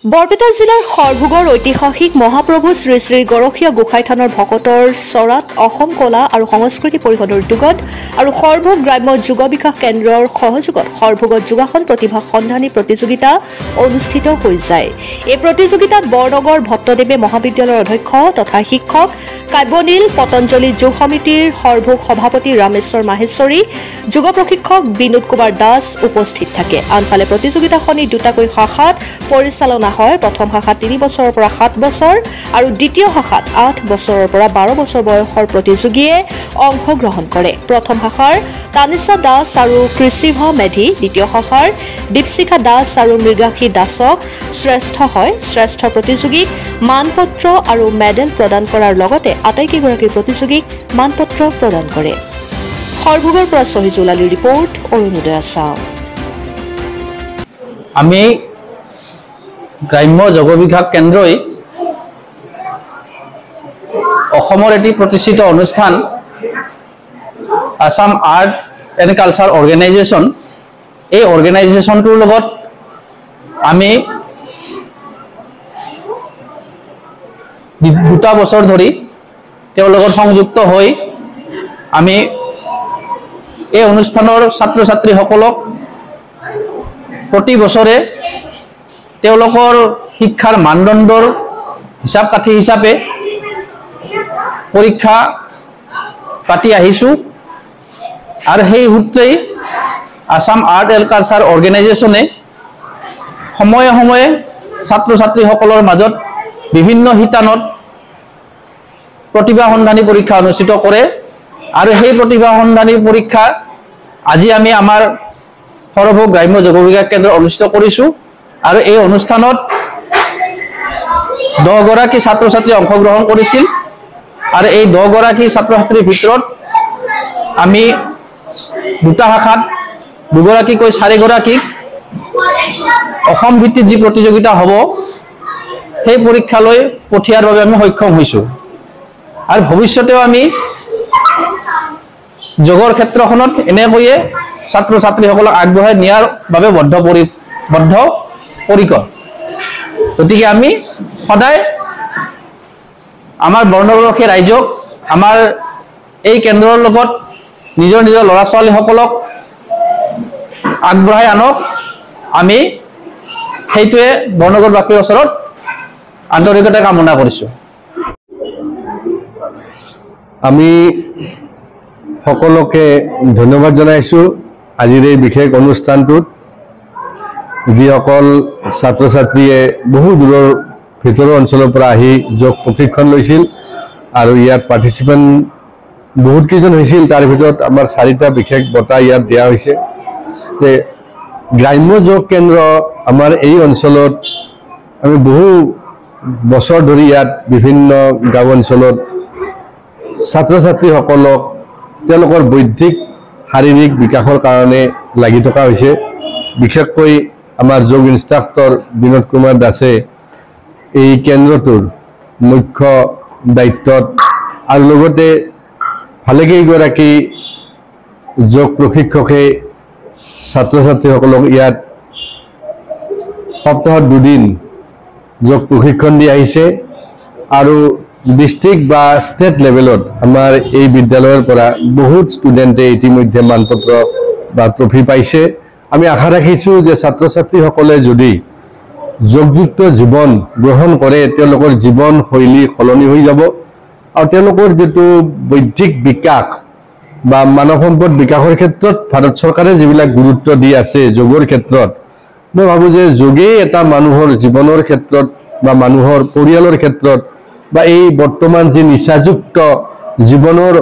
বৰপেটা জিলাৰ সৰভোগৰ ঐতিহাসিক মহাপ্ৰভু শ্ৰী শ্ৰী গৰখীয়া গোসাঁই থানৰ ভকতৰ চৰাত অসম কলা আৰু সংস্কৃতি পৰিষদৰ উদ্যোগত আৰু সৰভোগ গ্ৰাম্য যুৱ বিকাশ কেন্দ্ৰৰ সহযোগত সৰভোগত যোগাসন প্ৰতিভা সন্ধানী প্ৰতিযোগিতা অনুষ্ঠিত হৈ যায়। এই প্ৰতিযোগিতাত বৰনগৰ ভট্টদেৱে মহাবিদ্যালয়ৰ অধ্যক্ষ তথা শিক্ষক কাব্যনীল পতঞ্জলি যোগ সমিতিৰ সৰভোগ সভাপতি ৰামেশ্বৰ মাহেশ্বৰী, যোগ প্ৰশিক্ষক বিনোদ কুমাৰ দাস উপস্থিত থাকে। আনফালে প্ৰতিযোগিতাখনি দুটাকৈ শাখাত পৰিচালনা হয়। প্ৰথম শাখাত 3 বছৰৰ পৰা 7 বছৰ আৰু দ্বিতীয় শাখাত 8 বছৰৰ পৰা 12 বছৰ বয়সৰ প্ৰতিযোগীয়ে অংশগ্ৰহণ কৰে। প্ৰথম শাখাৰ তানিশা দাস আৰু কৃষিভ মেধি, দ্বিতীয় শাখাৰ দীপশিখা দাস আৰু মৃগাক্ষী দাসক শ্ৰেষ্ঠ হয়। শ্ৰেষ্ঠ প্ৰতিযোগীক মানপত্ৰ আৰু মেডেল প্ৰদান কৰাৰ লগতে আটাইকেইগৰাকী প্ৰতিযোগীক মানপত্ৰ প্ৰদান কৰে। সৰভোগৰ পৰা সহিজুল আলীৰ ৰিপৰ্ট, অৰুণোদয় আছাম। আমি গ্ৰাম্য যোগ বিকাশ কেন্দ্ৰই অসমৰ এটি প্ৰতিষ্ঠিত অনুষ্ঠান Assam art and culture organisation, এই অৰ্গেনাইজেশ্যনটোৰ লগত আমি 2 বছৰ ধৰি তেওঁৰ লগত সংযুক্ত হৈ আমি এই অনুষ্ঠানৰ ছাত্ৰ ছাত্ৰীসকলক প্ৰতি বছৰে তেওঁলোকৰ শিক্ষাৰ মানদণ্ডৰ হিচাপ কাঠি হিচাপে পৰীক্ষা পাতি আহিছোঁ আৰু সেই সূত্ৰেই আসাম আৰ্ট এণ্ড কালচাৰ অৰ্গেনাইজেশ্যনে সময়ে সময়ে ছাত্ৰ ছাত্ৰীসকলৰ মাজত বিভিন্ন শিতানত প্ৰতিভা সন্ধানী পৰীক্ষা অনুষ্ঠিত কৰে আৰু সেই প্ৰতিভা সন্ধানী পৰীক্ষা আজি আমি আমাৰ সৰভোগ গ্ৰাম্য যোগ বিকাশ কেন্দ্ৰ অনুষ্ঠিত কৰিছোঁ আৰু এই অনুষ্ঠানত 10 গৰাকী ছাত্ৰ ছাত্ৰী অংশগ্ৰহণ কৰিছিল আৰু এই 10 গৰাকী ছাত্ৰ ছাত্ৰীৰ ভিতৰত আমি 2টা শাখাত 2 গৰাকীকৈ 4 গৰাকীক অসম ভিত্তিক যি প্ৰতিযোগিতা হ'ব সেই পৰীক্ষালৈ পঠিয়াৰ বাবে আমি সক্ষম হৈছোঁ আৰু ভৱিষ্যতেও আমি যোগৰ ক্ষেত্ৰখনত এনেকৈয়ে ছাত্ৰ ছাত্ৰীসকলক আগবঢ়াই নিয়াৰ বাবে বদ্ধপৰিকৰ। গতিকে আমি সদায় আমাৰ বৰ্ণবাসী ৰাইজক আমাৰ এই কেন্দ্ৰৰ লগত নিজৰ নিজৰ ল'ৰা ছোৱালীসকলক আগবঢ়াই আনক, আমি সেইটোৱে বৰ্ণগৰবাসীৰ ওচৰত আন্তৰিকতা কামনা কৰিছোঁ। আমি সকলোকে ধন্যবাদ জনাইছোঁ আজিৰ এই বিশেষ অনুষ্ঠানটোত, যিসকল ছাত্ৰ ছাত্ৰীয়ে বহু দূৰৰ ভিতৰৰ অঞ্চলৰ পৰা আহি যোগ প্ৰশিক্ষণ লৈছিল আৰু ইয়াত পাৰ্টিচিপেণ্ট বহুত কেইজন হৈছিল। তাৰ ভিতৰত আমাৰ 4টা বিশেষ বঁটা ইয়াত দিয়া হৈছে। যে গ্ৰাম্য যোগ কেন্দ্ৰ আমাৰ এই অঞ্চলত আমি বহু বছৰ ধৰি ইয়াত বিভিন্ন গাঁও অঞ্চলত ছাত্ৰ ছাত্ৰীসকলক তেওঁলোকৰ বৌদ্ধিক শাৰীৰিক বিকাশৰ কাৰণে লাগি থকা হৈছে। বিশেষকৈ আমাৰ যোগ ইনষ্ট্ৰাক্টৰ বিনোদ কুমাৰ দাসে এই কেন্দ্ৰটোৰ মুখ্য দায়িত্বত আৰু লগতে ভালেকেইগৰাকী যোগ প্ৰশিক্ষকে ছাত্ৰ ছাত্ৰীসকলক ইয়াত সপ্তাহত 2 দিন যোগ প্ৰশিক্ষণ দি আহিছে আৰু ডিষ্ট্ৰিক্ট বা ষ্টেট লেভেলত আমাৰ এই বিদ্যালয়ৰ পৰা বহুত ষ্টুডেণ্টে ইতিমধ্যে মানপত্ৰ বা ট্ৰফি পাইছে। আমি আশা ৰাখিছোঁ যে ছাত্ৰ ছাত্ৰীসকলে যদি যোগযুক্ত জীৱন গ্ৰহণ কৰে তেওঁলোকৰ জীৱনশৈলী সলনি হৈ যাব আৰু তেওঁলোকৰ যিটো বৌদ্ধিক বিকাশ বা মানৱ সম্পদ বিকাশৰ ক্ষেত্ৰত ভাৰত চৰকাৰে যিবিলাক গুৰুত্ব দি আছে যোগৰ ক্ষেত্ৰত, মই ভাবোঁ যে যোগেই এটা মানুহৰ জীৱনৰ ক্ষেত্ৰত বা মানুহৰ পৰিয়ালৰ ক্ষেত্ৰত বা এই বৰ্তমান যি নিচাযুক্ত জীৱনৰ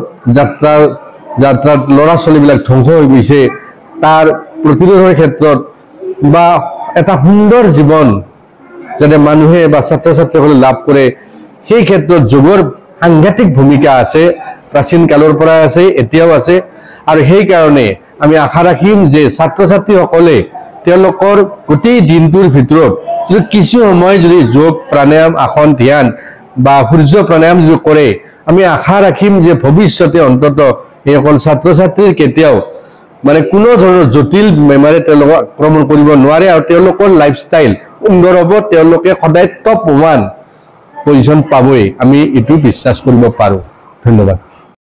যাত্ৰাত ল'ৰা ছোৱালীবিলাক ধ্বংস হৈ গৈছে তাৰ প্ৰতিৰোধৰ ক্ষেত্ৰত বা এটা সুন্দৰ জীৱন যাতে মানুহে বা ছাত্ৰ ছাত্ৰীসকলে লাভ কৰে সেই ক্ষেত্ৰত যোগৰ সাংঘাতিক ভূমিকা আছে। প্ৰাচীন কালৰ পৰা আছে, এতিয়াও আছে আৰু সেইকাৰণে আমি আশা ৰাখিম যে ছাত্ৰ ছাত্ৰীসকলে তেওঁলোকৰ গোটেই দিনটোৰ ভিতৰত যদি কিছু সময় যদি যোগ প্ৰাণায়াম আসন ধ্যান বা সূৰ্য প্ৰাণায়াম যদি কৰে, আমি আশা ৰাখিম যে ভৱিষ্যতে অন্তত এইসকল ছাত্ৰ ছাত্ৰীৰ কেতিয়াও মানে কোনো ধৰণৰ জটিল বেমাৰে তেওঁলোকক আক্ৰমণ কৰিব নোৱাৰে আৰু তেওঁলোকৰ লাইফষ্টাইল সুন্দৰ হ'ব তেওঁলোকে সদায় টপ 1 পজিশ্যন পাবই আমি এইটো বিশ্বাস কৰিব পাৰোঁ ধন্যবাদ